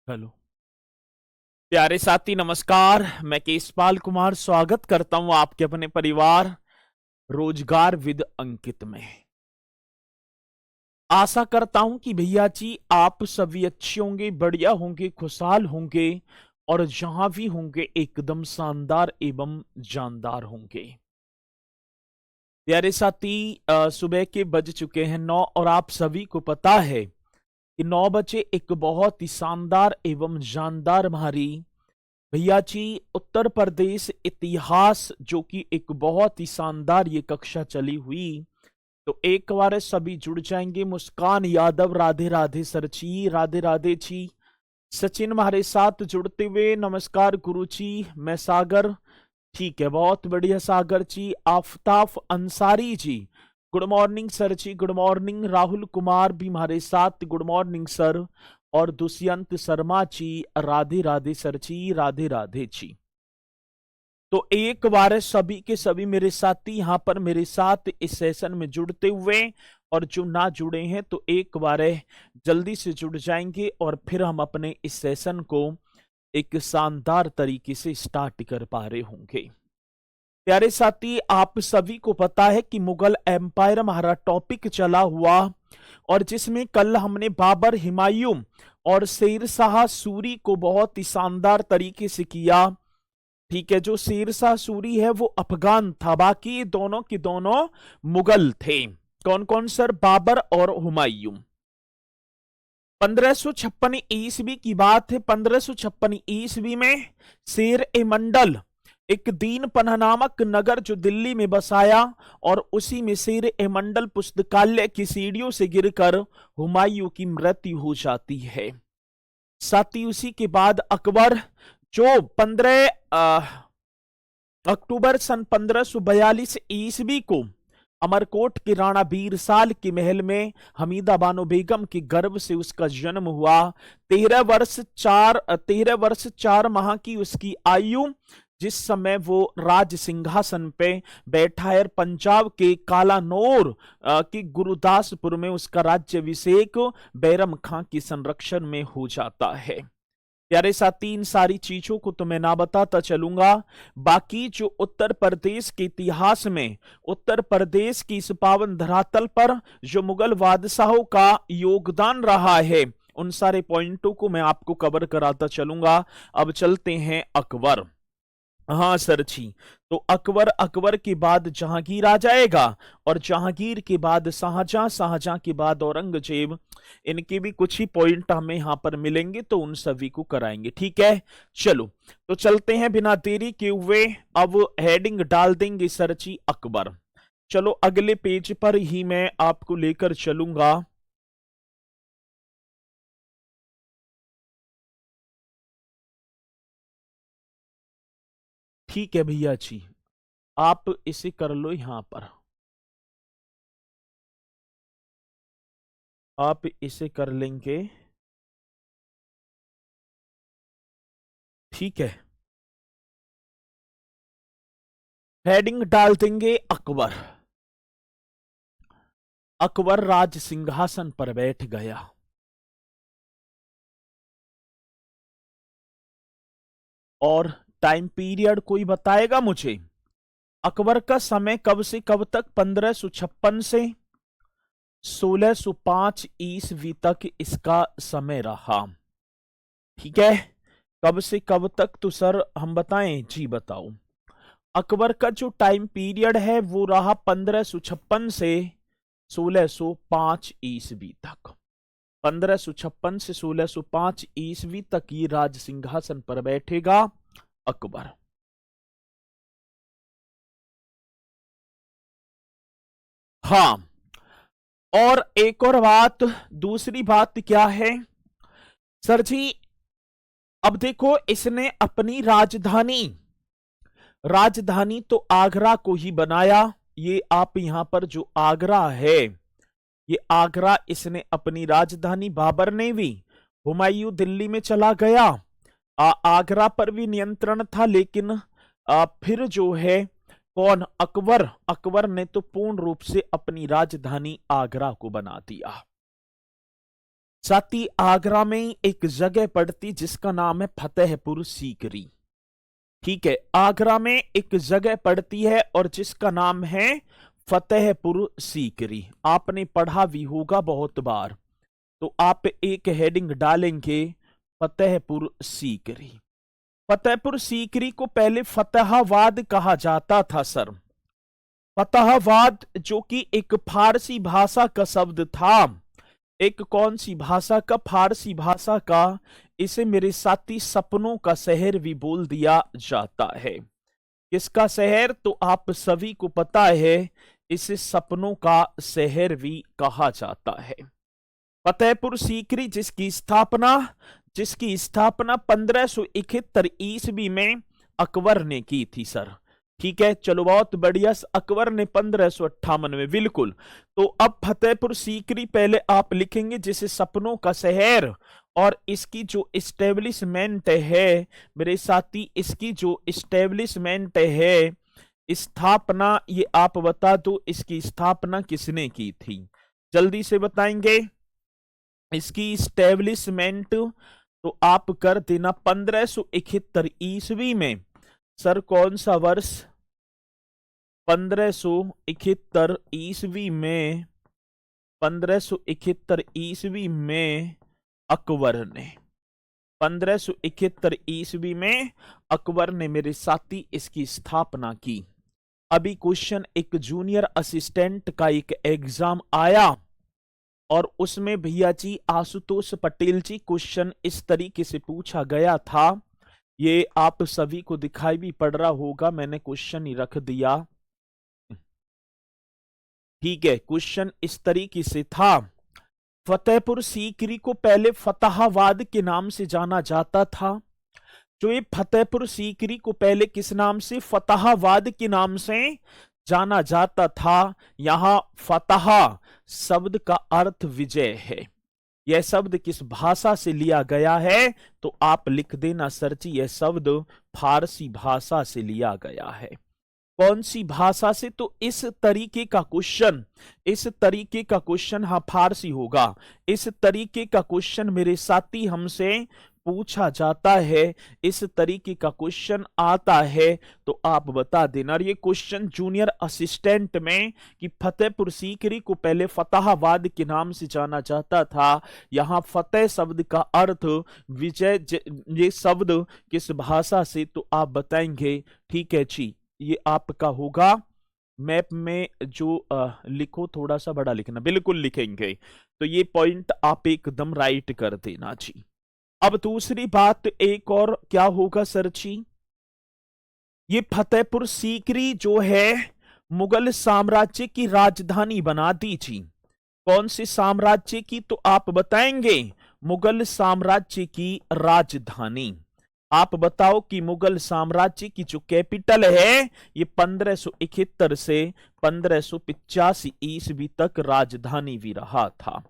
Hello प्यारे साथी, नमस्कार। मैं केशपाल कुमार स्वागत करता हूं आपके अपने परिवार रोजगार विद अंकित में। आशा करता हूं कि भैया जी आप सभी अच्छे होंगे, बढ़िया होंगे, खुशहाल होंगे और जहां भी होंगे एकदम शानदार एवं जानदार होंगे। प्यारे साथी, सुबह के बज चुके हैं 9 और आप सभी को पता है कि 9 बजे एक बहुत ही शानदार एवं जानदार हमारी भैया जी उत्तर प्रदेश इतिहास जो कि एक बहुत ही शानदार ये कक्षा चली हुई। तो एक बार सभी जुड़ जाएंगे। मुस्कान यादव, राधे राधे सर जी, राधे राधे जी। सचिन हमारे साथ जुड़ते हुए, नमस्कार गुरु जी। मैं सागर, ठीक है, बहुत बढ़िया सागर जी। आफताफ Ansari ji, good morning sir जी, गुड मॉर्निंग। राहुल कुमार भी हमारे साथ, गुड मॉर्निंग सर। और दुष्यंत शर्मा जी, राधे राधे सर जी, राधे राधे जी। तो एक बार सभी के सभी मेरे साथी यहाँ पर मेरे साथ इस सेशन में जुड़ते हुए, और जो ना जुड़े हैं तो एक बार जल्दी से जुड़ जाएंगे और फिर हम अपने इस सेशन को एक शानदार तरीके से स्टार्ट कर पा रहे होंगे। प्यारे साथी, आप सभी को पता है कि मुगल एम्पायर हमारा टॉपिक चला हुआ, और जिसमें कल हमने बाबर, हुमायूं और शेर शाह सूरी को बहुत ही शानदार तरीके से किया। ठीक है, जो शेर शाह सूरी है वो अफगान था, बाकी दोनों के दोनों मुगल थे। कौन कौन सर? बाबर और हुमायूं। 1556 ईस्वी की बात है। 1556 ईस्वी में शेर ए मंडल एक दीन पन्हा नामक नगर जो दिल्ली में बसाया, और उसी में शेर ए मंडल पुस्तकालय की सीढ़ियों से गिरकर हुमायूं की मृत्यु हो जाती है। साथ ही उसी के बाद अकबर, जो 15 अक्टूबर सन 1542 ईस्वी को अमरकोट के राणा बीरसाल के महल में हमीदा बानो बेगम के गर्भ से उसका जन्म हुआ। 13 वर्ष 4 माह की उसकी आयु, जिस समय वो राज सिंहासन पे बैठा है। पंजाब के कालानौर की गुरुदासपुर में उसका राज्याभिषेक बैरम खां के संरक्षण में हो जाता है। प्यारे साथी, इन सारी चीजों को तो मैं ना बताता चलूंगा, बाकी जो उत्तर प्रदेश के इतिहास में, उत्तर प्रदेश की इस पावन धरातल पर जो मुगल बादशाहों का योगदान रहा है, उन सारे पॉइंटों को मैं आपको कवर कराता चलूंगा। अब चलते हैं अकबर। हाँ सर जी। तो अकबर, अकबर के बाद जहांगीर आ जाएगा, और जहांगीर के बाद शाहजहां, शाहजहां के बाद औरंगजेब। इनके भी कुछ ही पॉइंट हमें यहां पर मिलेंगे, तो उन सभी को कराएंगे। ठीक है, चलो तो चलते हैं बिना देरी के हुए। अब हेडिंग डाल देंगे सर जी अकबर। चलो अगले पेज पर ही मैं आपको लेकर चलूंगा। ठीक है भैया जी, आप इसे कर लो यहां पर, आप इसे कर लेंगे। ठीक है, हेडिंग डाल देंगे अकबर। अकबर राज सिंहासन पर बैठ गया। और टाइम पीरियड कोई बताएगा मुझे? अकबर का समय कब से कब तक? 1556 से 1605 ईस्वी तक इसका समय रहा। ठीक है, कब से कब तक तो सर हम बताएं जी? बताओ। अकबर का जो टाइम पीरियड है वो रहा 1556 से 1605 ईस्वी तक। 1556 से 1605 ईस्वी तक ये राज सिंहासन पर बैठेगा अकबर। हाँ, और एक और बात, दूसरी बात क्या है सर जी? अब देखो, इसने अपनी राजधानी, राजधानी तो आगरा को ही बनाया। ये आप यहां पर जो आगरा है, ये आगरा इसने अपनी राजधानी, बाबर ने भी। हुमायूं दिल्ली में चला गया, आगरा पर भी नियंत्रण था, लेकिन फिर जो है कौन? अकबर, अकबर ने तो पूर्ण रूप से अपनी राजधानी आगरा को बना दिया। साथ ही आगरा में एक जगह पड़ती जिसका नाम है फतेहपुर सीकरी। ठीक है, आगरा में एक जगह पड़ती है और जिसका नाम है फतेहपुर सीकरी। आपने पढ़ा भी होगा बहुत बार, तो आप एक हेडिंग डालेंगे फतेहपुर सीकरी। फतेहपुर सीकरी को पहले फतेहाबाद कहा जाता था सर। फतेहाबाद जो कि एक फारसी भाषा का शब्द था। एक कौन सी भाषा का? फारसी भाषा का। इसे मेरे साथी सपनों का शहर भी बोल दिया जाता है। किसका शहर? तो आप सभी को पता है, इसे सपनों का शहर भी कहा जाता है। फतेहपुर सीकरी जिसकी स्थापना 1571 ईस्वी में अकबर ने की थी सर। ठीक है, चलो बहुत बढ़िया। अकबर ने 1558 में, बिल्कुल। तो अब फतेहपुर सीकरी पहले आप लिखेंगे जिसे सपनों का शहर, और इसकी जो इस्टेब्लिशमेंट है मेरे साथी, इसकी जो इस्टेब्लिशमेंट है, स्थापना, ये आप बता दो इसकी स्थापना किसने की थी? जल्दी से बताएंगे इसकी स्टैब्लिशमेंट। तो आप कर देना 1571 ईस्वी में। सर कौन सा वर्ष? 1571 ईस्वी में। 1571 ईस्वी में अकबर ने 1571 ईस्वी में अकबर ने मेरे साथी इसकी स्थापना की। अभी क्वेश्चन, एक जूनियर असिस्टेंट का एक एग्जाम आया और उसमें भैया जी आशुतोष पटेल जी क्वेश्चन इस तरीके से पूछा गया था। ये आप सभी को दिखाई भी पड़ रहा होगा, मैंने क्वेश्चन ही रख दिया। ठीक है, क्वेश्चन इस तरीके से था। फतेहपुर सीकरी को पहले फतेहाबाद के नाम से जाना जाता था। जो ये फतेहपुर सीकरी को पहले किस नाम से? फतेहाबाद के नाम से जाना जाता था। यहां फतह शब्द का अर्थ विजय है। यह शब्द किस भाषा से लिया गया है? तो आप लिख देना सर जी, यह शब्द फारसी भाषा से लिया गया है। कौन सी भाषा से? तो इस तरीके का क्वेश्चन हाँ फारसी होगा। इस तरीके का क्वेश्चन मेरे साथी हमसे पूछा जाता है, इस तरीके का क्वेश्चन आता है तो आप बता देना। और ये क्वेश्चन जूनियर असिस्टेंट में कि फतेहपुर सीकरी को पहले फतेहाबाद के नाम से जाना जाता था। यहां फतेह शब्द का अर्थ विजय, ये शब्द किस भाषा से? तो आप बताएंगे। ठीक है जी, ये आपका होगा मैप में जो लिखो, थोड़ा सा बड़ा लिखना, बिल्कुल लिखेंगे। तो ये पॉइंट आप एकदम राइट कर देना जी। अब दूसरी बात एक और क्या होगा सर जी? ये फतेहपुर सीकरी जो है मुगल साम्राज्य की राजधानी बना दी जी। कौन से साम्राज्य की? तो आप बताएंगे मुगल साम्राज्य की राजधानी। आप बताओ कि मुगल साम्राज्य की जो कैपिटल है ये 1571 से 1585 ईस्वी तक राजधानी भी रहा था।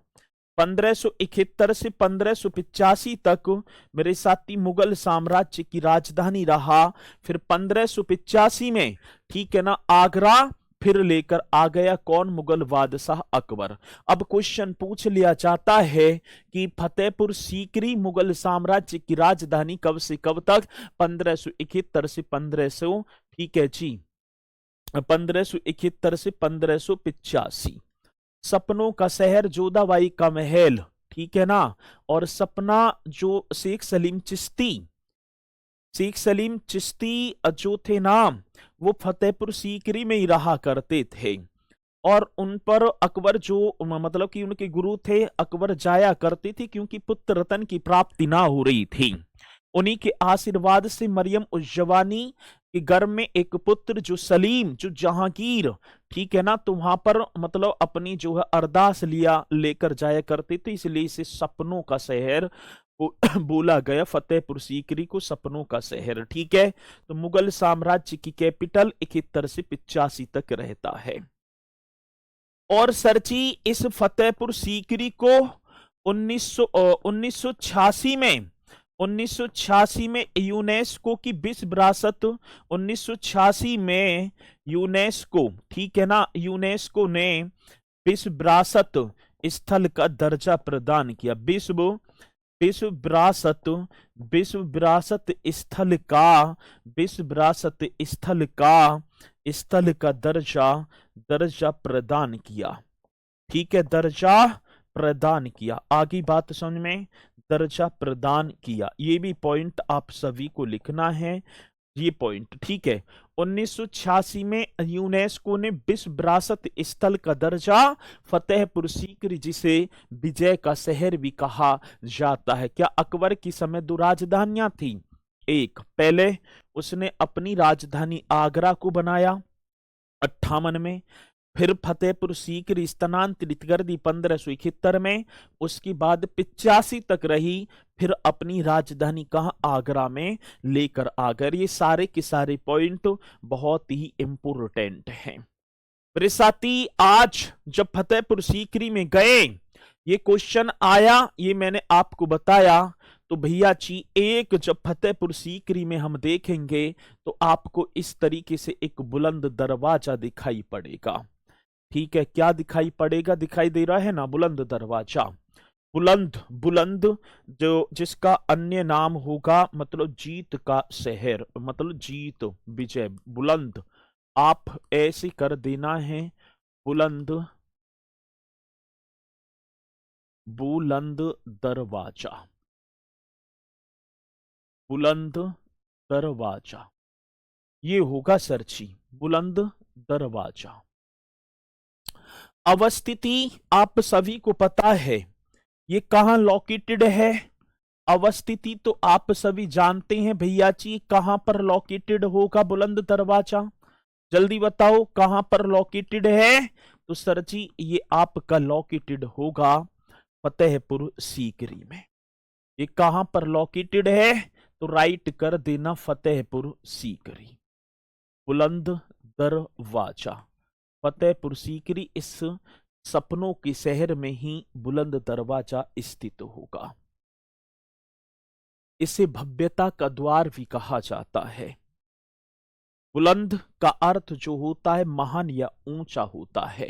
1571 से 1585 तक मेरे साथी मुगल साम्राज्य की राजधानी रहा। फिर 1585 में, ठीक है ना, आगरा फिर लेकर आ गया कौन? मुगल बादशाह अकबर। अब क्वेश्चन पूछ लिया जाता है कि फतेहपुर सीकरी मुगल साम्राज्य की राजधानी कब से कब तक? 1571 से 1500, ठीक है जी, 1571 से 1585। सपनों का शहर, जोधाबाई का महल, ठीक है ना, और सपना जो शेख सलीम चिश्ती जो थे ना, वो फतेहपुर सीकरी में ही रहा करते थे। और उन पर अकबर जो मतलब कि उनके गुरु थे, अकबर जाया करते थे क्योंकि पुत्र रत्न की प्राप्ति ना हो रही थी। उन्हीं के आशीर्वाद से मरियम उज्जवानी के घर में एक पुत्र जो सलीम, जो जहांगीर, ठीक है ना, तो वहां पर मतलब अपनी जो है अरदास लेकर जाया करते थे, इसलिए इसे सपनों का शहर बोला गया। फतेहपुर सीकरी को सपनों का शहर, ठीक है। तो मुगल साम्राज्य की कैपिटल 71 से 85 तक रहता है। और सरची इस फतेहपुर सीकरी को 1986 में यूनेस्को की विश्व विरासत, 1986 में यूनेस्को, ठीक है ना, यूनेस्को ने विश्व विरासत स्थल का दर्जा प्रदान किया। विश्व विश्व विरासत विश्व विरासत स्थल का विश्व विरासत स्थल का दर्जा प्रदान किया। ठीक है, दर्जा प्रदान किया। आगे बात समझ में, दर्जा प्रदान किया, ये भी पॉइंट आप सभी को लिखना है, ये पॉइंट। ठीक है, 1986 में यूनेस्को ने विश्व विरासत स्थल का दर्जा फतेहपुर सीकरी, जिसे विजय का शहर भी कहा जाता है। क्या अकबर की समय दो राजधानियां थी? एक, पहले उसने अपनी राजधानी आगरा को बनाया 58 में, फिर फतेहपुर सीकरी स्थानांतरित कर दी 1571 में, उसके बाद 85 तक रही, फिर अपनी राजधानी कहाँ? आगरा में लेकर आ गए। ये सारे के सारे पॉइंट बहुत ही इंपोर्टेंट हैं। मेरे साथी, आज जब फतेहपुर सीकरी में गए, ये क्वेश्चन आया, ये मैंने आपको बताया, तो भैया जी एक जब फतेहपुर सीकरी में हम देखेंगे तो आपको इस तरीके से एक बुलंद दरवाजा दिखाई पड़ेगा। ठीक है, क्या दिखाई पड़ेगा? दिखाई दे रहा है ना, बुलंद दरवाजा। बुलंद बुलंद जो जिसका अन्य नाम होगा मतलब जीत का शहर, मतलब जीत, विजय, बुलंद। आप ऐसे कर देना है, बुलंद बुलंद दरवाजा, बुलंद दरवाजा, ये होगा सरची, बुलंद दरवाजा। अवस्थिति आप सभी को पता है, ये कहां लोकेटेड है? अवस्थिति तो आप सभी जानते हैं भैया जी, कहां पर लोकेटेड होगा बुलंद दरवाजा? जल्दी बताओ कहां पर लोकेटेड है? तो सर जी ये आपका लोकेटेड होगा फतेहपुर सीकरी में। ये कहां पर लोकेटेड है? तो राइट कर देना, फतेहपुर सीकरी, बुलंद दरवाजा, फतेहपुर सीकरी, इस सपनों के शहर में ही बुलंद दरवाजा स्थित होगा। इसे भव्यता का द्वार भी कहा जाता है। बुलंद का अर्थ जो होता है महान या ऊंचा होता है।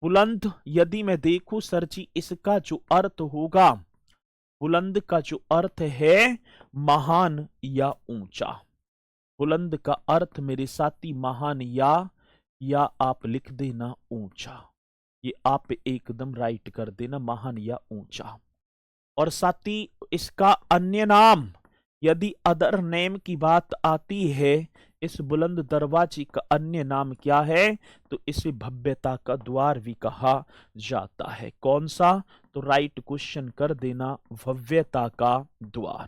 बुलंद यदि मैं देखूं सर जी, इसका जो अर्थ होगा, बुलंद का जो अर्थ है महान या ऊंचा। बुलंद का अर्थ मेरे साथी महान या आप लिख देना ऊंचा। ये आप एकदम राइट कर देना, महान या ऊंचा। और साथी इसका अन्य नाम, यदि अदर नेम की बात आती है, इस बुलंद दरवाजे का अन्य नाम क्या है? तो इसे भव्यता का द्वार भी कहा जाता है। कौन सा? तो राइट क्वेश्चन कर देना, भव्यता का द्वार।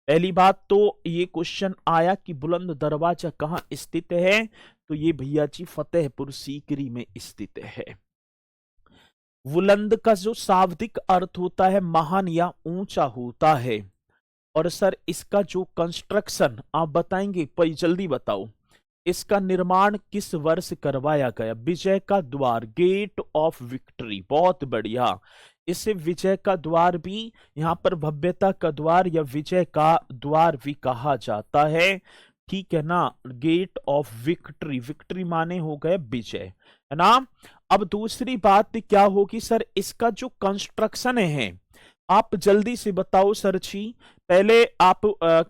पहली बात तो ये क्वेश्चन आया कि बुलंद दरवाजा कहाँ स्थित है, तो ये भैया जी फतेहपुर सीकरी में स्थित है। बुलंद का जो शाब्दिक अर्थ होता है महान या ऊंचा होता है। और सर इसका जो कंस्ट्रक्शन आप बताएंगे, भाई जल्दी बताओ, इसका निर्माण किस वर्ष करवाया गया? विजय का द्वार, गेट ऑफ विक्ट्री, बहुत बढ़िया। इसे विजय का द्वार भी, यहां पर भव्यता का द्वार या विजय का द्वार भी कहा जाता है। ठीक है ना, गेट ऑफ विक्ट्री, विक्ट्री माने हो गए विजय, है ना। अब दूसरी बात क्या होगी सर, इसका जो कंस्ट्रक्शन है, आप जल्दी से बताओ सर जी। पहले आप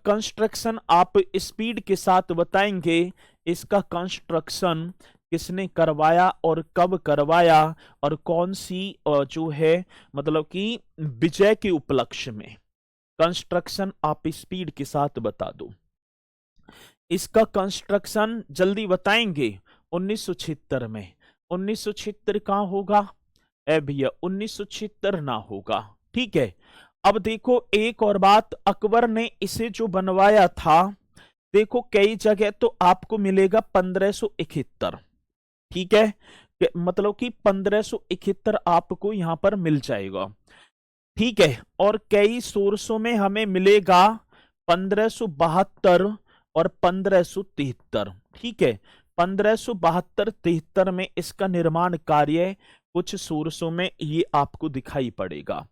कंस्ट्रक्शन आप स्पीड के साथ बताएंगे, इसका कंस्ट्रक्शन किसने करवाया और कब करवाया, और कौन सी जो है मतलब कि विजय के उपलक्ष्य में। कंस्ट्रक्शन आप स्पीड के साथ बता दो। इसका कंस्ट्रक्शन जल्दी बताएंगे 1976 में। 1976 कहां होगा? ए भैया 1976 ना होगा। ठीक है, अब देखो एक और बात, अकबर ने इसे जो बनवाया था, देखो कई जगह तो आपको मिलेगा 1571। ठीक है, मतलब कि 1571 आपको यहां पर मिल जाएगा। ठीक है, और कई सोर्सों में हमें मिलेगा 1572 और 1573। ठीक है, 1572-73 में इसका निर्माण कार्य कुछ सोर्सों में ये आपको दिखाई पड़ेगा।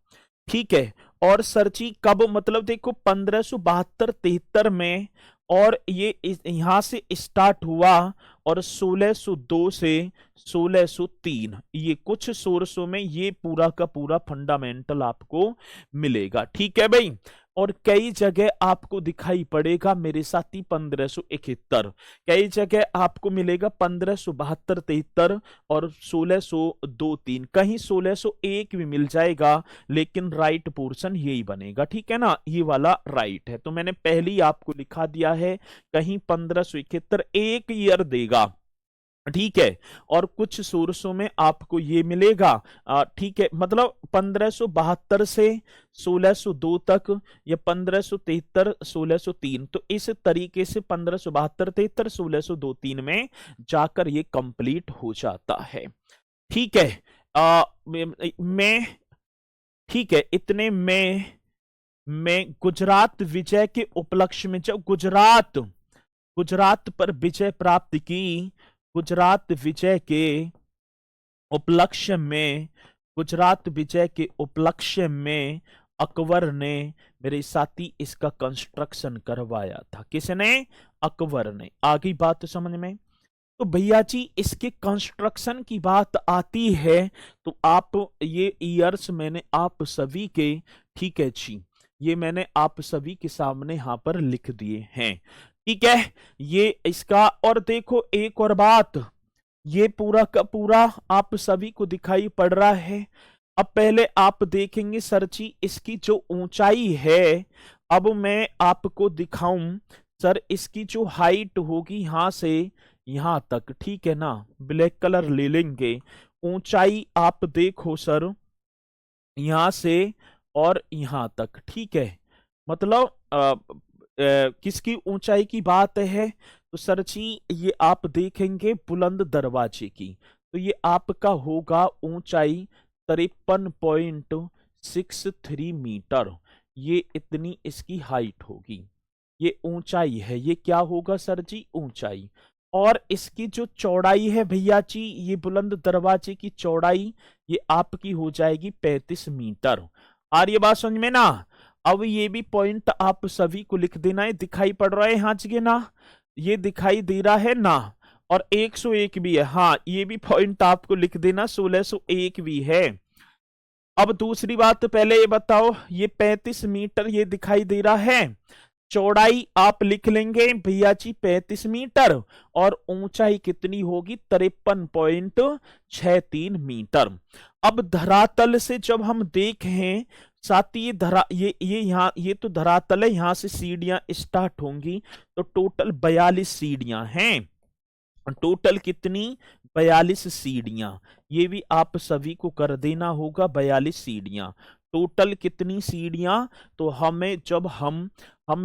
ठीक है, और सर जी कब, मतलब देखो 1572-73 में, और ये यहां से स्टार्ट हुआ और 1602 से 1603, ये कुछ सोर्सों में ये पूरा का पूरा फंडामेंटल आपको मिलेगा। ठीक है भाई। और कई जगह आपको दिखाई पड़ेगा मेरे साथी 1571, कई जगह आपको मिलेगा 1572 73 और 1602 3, कहीं 1601 भी मिल जाएगा, लेकिन राइट पोर्शन यही बनेगा। ठीक है ना, ये वाला राइट है। तो मैंने पहले ही आपको लिखा दिया है, कहीं 1571 एक ईयर देगा। ठीक है। और कुछ सोर्सों में आपको ये मिलेगा। ठीक है, मतलब 1572 से 1602 तक या 1573 1603, तो इस तरीके से 1572 73 1602 3 में जाकर ये कंप्लीट हो जाता है। ठीक है। मैं ठीक है, इतने में मैं गुजरात विजय के उपलक्ष्य में, जब गुजरात पर विजय प्राप्त की, गुजरात विजय के उपलक्ष्य में, गुजरात विजय के उपलक्ष्य में अकबर ने मेरे साथी इसका कंस्ट्रक्शन करवाया था। किसने? अकबर ने। आगे बात समझ में। तो भैया जी इसके कंस्ट्रक्शन की बात आती है तो आप ये ईयर्स मैंने आप सभी के, ठीक है जी, ये मैंने आप सभी के सामने यहां पर लिख दिए हैं। ठीक है, ये इसका। और देखो एक और बात, ये पूरा का पूरा आप सभी को दिखाई पड़ रहा है। अब पहले आप देखेंगे सर जी इसकी जो ऊंचाई है, अब मैं आपको दिखाऊं सर, इसकी जो हाइट होगी यहां से यहां तक, ठीक है ना, ब्लैक कलर ले लेंगे। ऊंचाई आप देखो सर, यहां से और यहां तक, ठीक है। मतलब किसकी ऊंचाई की बात है? तो सर जी ये आप देखेंगे बुलंद दरवाजे की, तो ये आपका होगा ऊंचाई 53.63 मीटर, ये इतनी इसकी हाइट होगी, ये ऊंचाई है। ये क्या होगा सर जी? ऊंचाई। और इसकी जो चौड़ाई है भैया जी, ये बुलंद दरवाजे की चौड़ाई ये आपकी हो जाएगी 35 मीटर। आ रही है बात समझ में ना? अब ये भी पॉइंट आप सभी को लिख देना है, दिखाई पड़ रहा है यहाँ जगह ना, ये दिखाई दे रहा है ना। और 101 भी है, हाँ ये भी पॉइंट आपको लिख देना, 1601 भी है। अब दूसरी बात, पहले ये बताओ, ये 35 मीटर ये दिखाई दे रहा है, चौड़ाई आप लिख लेंगे भैया जी 35 मीटर, और ऊंचाई कितनी होगी? 53.63 मीटर। अब धरातल से जब हम देखें साथ ही ये यहाँ, ये तो धरातल है, यहां से सीढ़ियां स्टार्ट होंगी, तो टोटल 42 सीढ़ियां हैं। टोटल कितनी? 42 सीढ़ियां। ये भी आप सभी को कर देना होगा, 42 सीढ़ियां। टोटल कितनी सीढ़ियां? तो हमें जब हम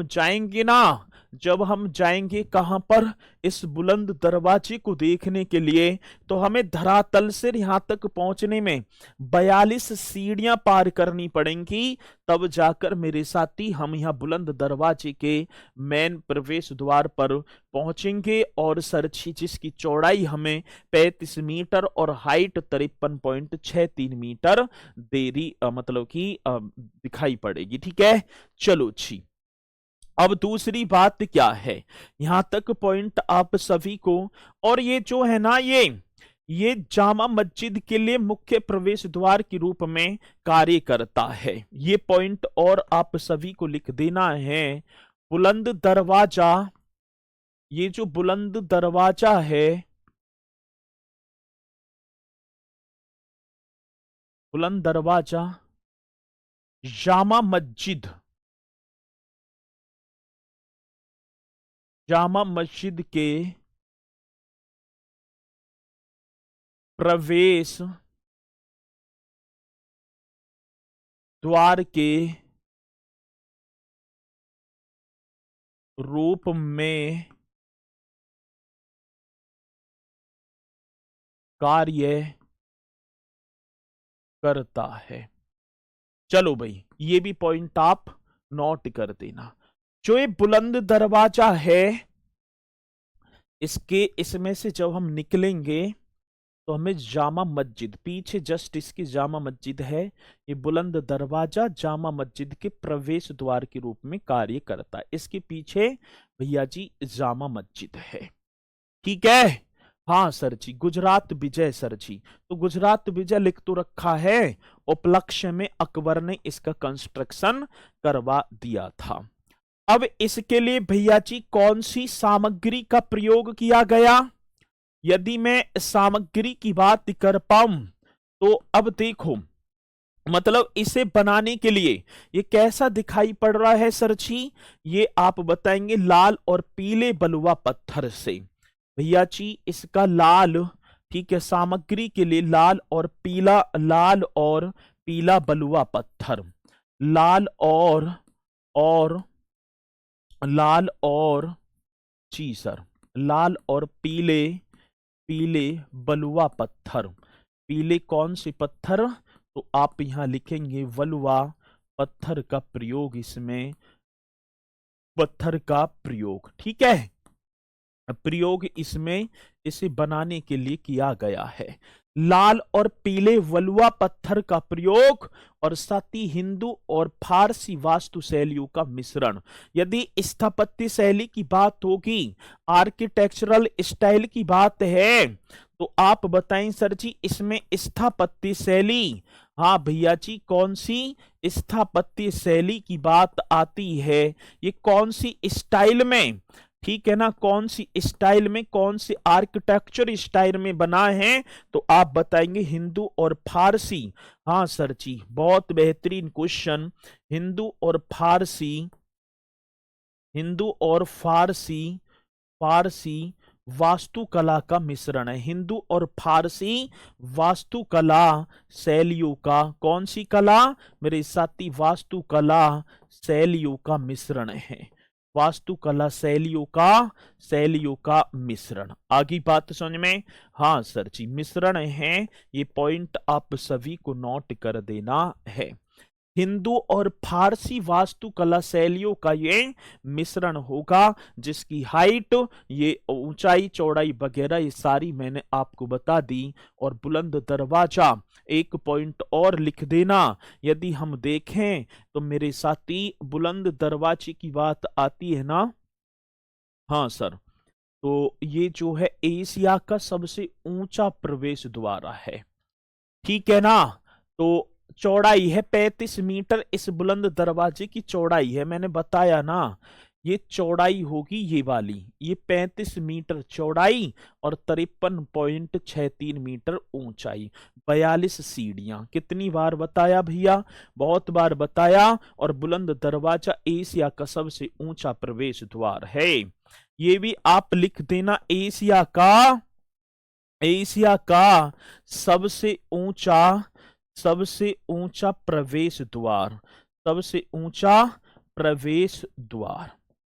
जाएंगे ना, जब हम जाएंगे कहां पर? इस बुलंद दरवाजे को देखने के लिए, तो हमें धरातल से यहां तक पहुंचने में 42 सीढ़ियां पार करनी पड़ेंगी, तब जाकर मेरे साथी हम यहां बुलंद दरवाजे के मेन प्रवेश द्वार पर पहुंचेंगे। और सरछी जिसकी चौड़ाई हमें 35 मीटर और हाइट 53.63 मीटर देरी मतलब कि दिखाई पड़ेगी। ठीक है, चलो जी। अब दूसरी बात क्या है, यहां तक पॉइंट आप सभी को, और ये जो है ना, ये जामा मस्जिद के लिए मुख्य प्रवेश द्वार के रूप में कार्य करता है। ये पॉइंट और आप सभी को लिख देना है। बुलंद दरवाजा, ये जो बुलंद दरवाजा है, बुलंद दरवाजा जामा मस्जिद, जामा मस्जिद के प्रवेश द्वार के रूप में कार्य करता है। चलो भाई ये भी पॉइंट आप नोट कर देना। जो ये बुलंद दरवाजा है, इसमें से जब हम निकलेंगे तो हमें जामा मस्जिद, पीछे जस्ट इसकी जामा मस्जिद है, ये बुलंद दरवाजा जामा मस्जिद के प्रवेश द्वार के रूप में कार्य करता है। इसके पीछे भैया जी जामा मस्जिद है। ठीक है, हाँ सर जी, गुजरात विजय सर जी। तो गुजरात विजय लिख तो रखा है, उपलक्ष्य में अकबर ने इसका कंस्ट्रक्शन करवा दिया था। अब इसके लिए भैया जी कौन सी सामग्री का प्रयोग किया गया? यदि मैं सामग्री की बात कर पाऊं तो अब देखो, मतलब इसे बनाने के लिए ये कैसा दिखाई पड़ रहा है सर जी? ये आप बताएंगे लाल और पीले बलुआ पत्थर से। भैया जी इसका लाल, ठीक है, सामग्री के लिए लाल और पीला, लाल और पीला बलुआ पत्थर, लाल और लाल और जी सर, लाल और पीले, पीले बलुआ पत्थर। पीले कौन से पत्थर? तो आप यहां लिखेंगे बलुआ पत्थर का प्रयोग, इसमें पत्थर का प्रयोग, ठीक है, प्रयोग इसमें इसे बनाने के लिए किया गया है। लाल और पीले वलुआ पत्थर का प्रयोग और साथ ही हिंदू और फारसी वास्तु शैलियों का मिश्रण। यदि स्थापत्य शैली की बात होगी, आर्किटेक्चरल स्टाइल की बात है, तो आप बताएं सर जी इसमें स्थापत्य शैली, हाँ भैया जी कौन सी स्थापत्य शैली की बात आती है? ये कौन सी स्टाइल में, ठीक है ना, कौन सी स्टाइल में, कौन सी आर्किटेक्चर स्टाइल में बना है? तो आप बताएंगे हिंदू और फारसी। हाँ सर जी, बहुत बेहतरीन क्वेश्चन। हिंदू और फारसी, हिंदू और फारसी, फारसी वास्तुकला का मिश्रण है। हिंदू और फारसी वास्तुकला शैलियों का, कौन सी कला मेरे साथी? वास्तुकला शैलियों का मिश्रण है, वास्तुकला शैलियों का मिश्रण। आगे बात समझ में? हाँ सर जी, मिश्रण है, ये पॉइंट आप सभी को नोट कर देना है। हिंदू और फारसी वास्तुकला शैलियों का ये मिश्रण होगा, जिसकी हाइट, ये ऊंचाई चौड़ाई वगैरह ये सारी मैंने आपको बता दी। और बुलंद दरवाजा, एक पॉइंट और लिख देना, यदि हम देखें तो मेरे साथी बुलंद दरवाजे की बात आती है ना, हाँ सर, तो ये जो है एशिया का सबसे ऊंचा प्रवेश द्वार है, ठीक है ना। तो चौड़ाई है 35 मीटर, इस बुलंद दरवाजे की चौड़ाई है, मैंने बताया ना, ये चौड़ाई होगी ये वाली, ये 35 मीटर चौड़ाई और 53.63 मीटर ऊंचाई, 42 सीढ़ियां। कितनी बार बताया भैया? बहुत बार बताया। और बुलंद दरवाजा एशिया का सबसे ऊंचा प्रवेश द्वार है। ये भी आप लिख देना, एशिया का, एशिया का सबसे ऊंचा, सबसे ऊंचा प्रवेश द्वार, सबसे ऊंचा प्रवेश द्वार।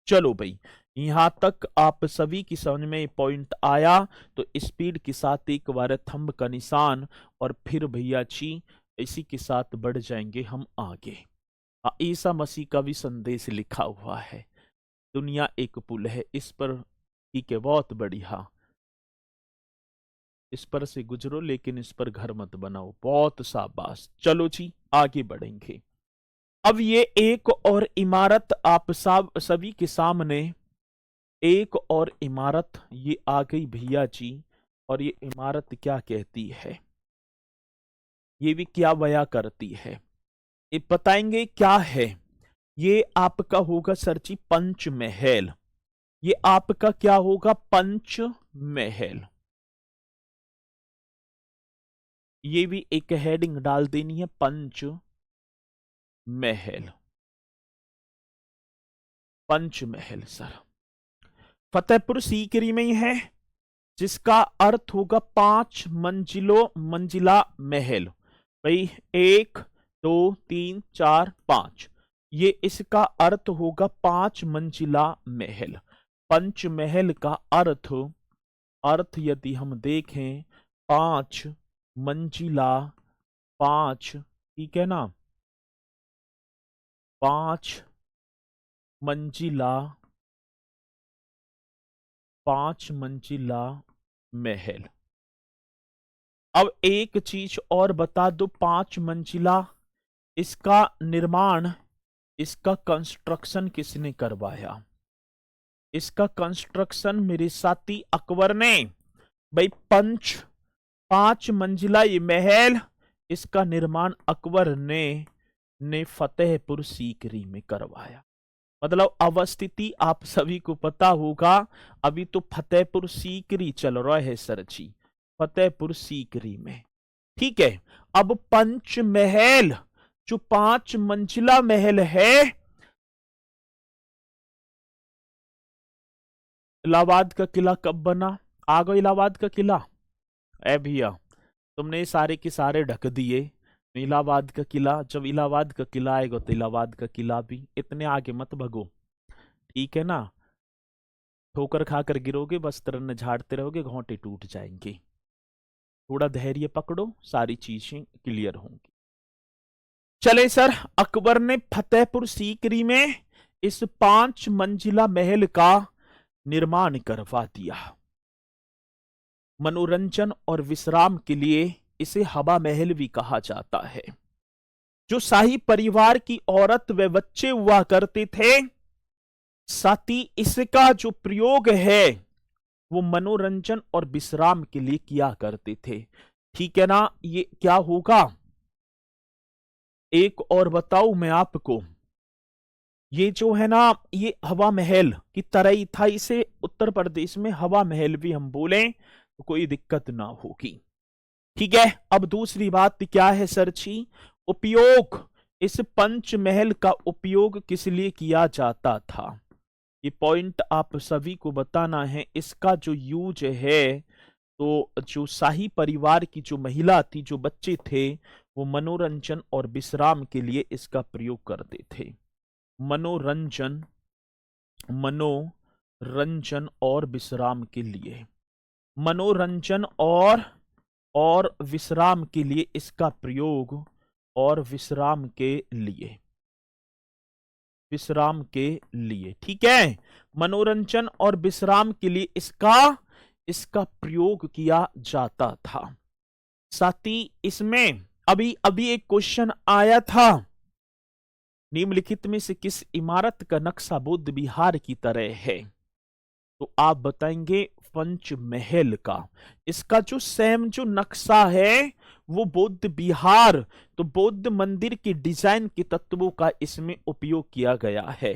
चलो भाई, यहां तक आप सभी की समझ में पॉइंट आया तो स्पीड के साथ एक बार थंब का निशान, और फिर भैया जी इसी के साथ बढ़ जाएंगे हम आगे। ईसा मसीह का भी संदेश लिखा हुआ है, दुनिया एक पुल है, इस पर, ठीक है, बहुत बढ़िया, इस पर से गुजरो लेकिन इस पर घर मत बनाओ, बहुत शाबाश। चलो जी आगे बढ़ेंगे। अब ये एक और इमारत आप सब सभी के सामने, एक और इमारत ये आ गई भैया जी। और ये इमारत क्या कहती है, ये भी क्या बयां करती है, ये बताएंगे क्या है? ये आपका होगा सर जी पंचमहल। ये आपका क्या होगा? पंचमहल। ये भी एक हेडिंग डाल देनी है, पंचमहल, पंचमहल सर। फतेहपुर सीकरी में ही है, जिसका अर्थ होगा 5 मंजिला महल। भाई 1 2 3 4 5, ये इसका अर्थ होगा 5 मंजिला महल। पंचमहल का अर्थ, अर्थ यदि हम देखें 5 मंजिला, 5, ठीक है ना, 5 मंजिला, 5 मंजिला महल। अब एक चीज और बता दो, 5 मंजिला, इसका निर्माण, इसका कंस्ट्रक्शन किसने करवाया? इसका कंस्ट्रक्शन मेरे साथी अकबर ने। भाई 5 मंजिला ये महल, इसका निर्माण अकबर ने फतेहपुर सीकरी में करवाया। मतलब अवस्थिति आप सभी को पता होगा, अभी तो फतेहपुर सीकरी चल रहा है सर जी, फतेहपुर सीकरी में। ठीक है, अब पंचमहल जो 5 मंजिला महल है, इलाहाबाद का किला कब बना? आ गए इलाहाबाद का किला? ए भैया, तुमने सारे के सारे ढक दिए। इलाहाबाद का किला, जब इलाहाबाद का किला आएगा तो इलाहाबाद का किला भी। इतने आगे मत भगो, ठीक है ना? ठोकर खाकर गिरोगे, बस तरन झाड़ते रहोगे, घोंटे टूट जाएंगे। थोड़ा धैर्य पकड़ो, सारी चीजें क्लियर होंगी। चले सर, अकबर ने फतेहपुर सीकरी में इस 5 मंजिला महल का निर्माण करवा दिया। मनोरंजन और विश्राम के लिए इसे हवा महल भी कहा जाता है। जो शाही परिवार की औरत व बच्चे हुआ करते थे, साथ ही इसका जो प्रयोग है वो मनोरंजन और विश्राम के लिए किया करते थे। ठीक है ना? ये क्या होगा, एक और बताऊं मैं आपको, ये जो है ना, ये हवा महल की तरह ही था। इसे उत्तर प्रदेश में हवा महल भी हम बोलें तो कोई दिक्कत ना होगी। ठीक है, अब दूसरी बात क्या है सर जी? उपयोग, इस पंचमहल का उपयोग किस लिए किया जाता था? ये पॉइंट आप सभी को बताना है। इसका जो यूज है, तो जो शाही परिवार की जो महिला थी, जो बच्चे थे, वो मनोरंजन और विश्राम के लिए इसका प्रयोग करते थे। मनोरंजन, मनोरंजन और विश्राम के लिए, मनोरंजन और विश्राम के लिए इसका प्रयोग, और विश्राम के लिए, विश्राम के लिए। ठीक है, मनोरंजन और विश्राम के लिए इसका प्रयोग किया जाता था। साथ ही इसमें अभी अभी एक क्वेश्चन आया था, निम्नलिखित में से किस इमारत का नक्शा बौद्ध विहार की तरह है? तो आप बताएंगे पंचमहल का। इसका जो सेम जो नक्शा है वो बौद्ध विहार, तो बौद्ध मंदिर के डिजाइन के तत्वों का इसमें उपयोग किया गया है।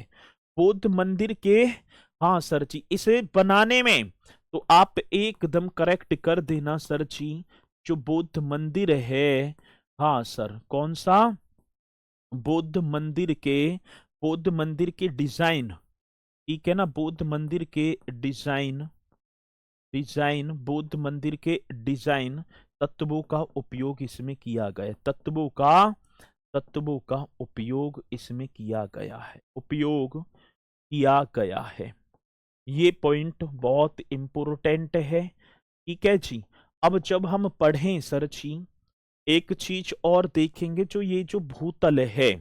बौद्ध मंदिर के, हाँ सर जी, इसे बनाने में तो आप एकदम करेक्ट कर देना सर जी। जो बौद्ध मंदिर है, हाँ सर, कौन सा? बौद्ध मंदिर के डिजाइन, ठीक है ना? बौद्ध मंदिर के डिजाइन, बौद्ध मंदिर के डिजाइन तत्वों का उपयोग इसमें किया गया, तत्वों का उपयोग इसमें किया गया है, उपयोग किया गया है। ये पॉइंट बहुत इंपोर्टेंट है। ठीक है जी, अब जब हम पढ़ें सर जी, एक चीज और देखेंगे, जो ये जो भूतल है,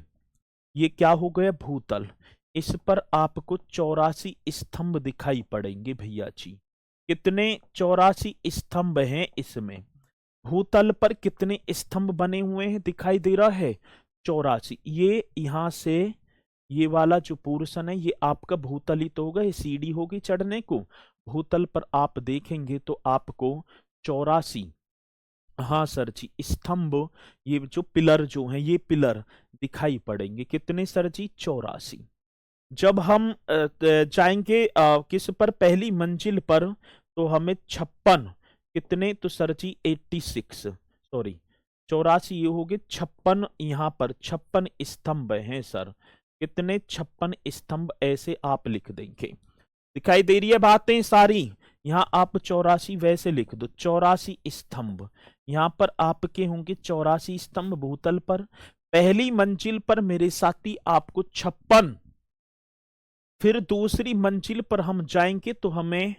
ये क्या हो गया? भूतल। इस पर आपको 84 स्तंभ दिखाई पड़ेंगे भैया जी। कितने? 84 स्तंभ हैं इसमें। भूतल पर कितने स्तंभ बने हुए हैं दिखाई दे रहा है? 84। ये यहां से ये वाला जो पोर्शन है, ये आपका भूतल ही तो होगा, ये सीढ़ी होगी चढ़ने को। भूतल पर आप देखेंगे तो आपको 84, हाँ सर जी, स्तंभ, ये जो पिलर जो हैं, ये पिलर दिखाई पड़ेंगे। कितने सर जी? 84। जब हम जाएंगे किस पर? पहली मंजिल पर, तो हमें 56, कितने? तो सर जी 86, सॉरी 84 ये हो गए 56। यहाँ पर 56 स्तंभ हैं सर। कितने? 56 स्तंभ, ऐसे आप लिख देंगे। दिखाई दे रही है बातें सारी? यहाँ आप 84 वैसे लिख दो, 84 स्तंभ। यहाँ पर आपके होंगे 84 स्तंभ भूतल पर। पहली मंजिल पर मेरे साथी आपको 56। फिर दूसरी मंजिल पर हम जाएंगे तो हमें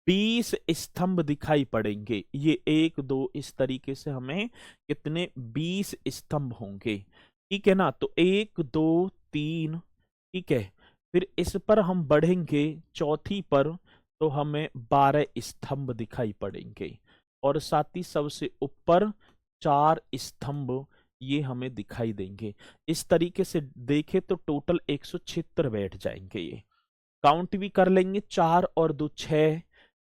20 स्तंभ दिखाई पड़ेंगे। ये 1 2 इस तरीके से हमें कितने? 20 स्तंभ होंगे। ठीक है ना? तो 1 2 3, ठीक है। फिर इस पर हम बढ़ेंगे चौथी पर, तो हमें 12 स्तंभ दिखाई पड़ेंगे। और साथ ही सबसे ऊपर 4 स्तंभ ये हमें दिखाई देंगे। इस तरीके से देखें तो टोटल 176 बैठ जाएंगे। ये काउंट भी कर लेंगे, 4 और 2 6,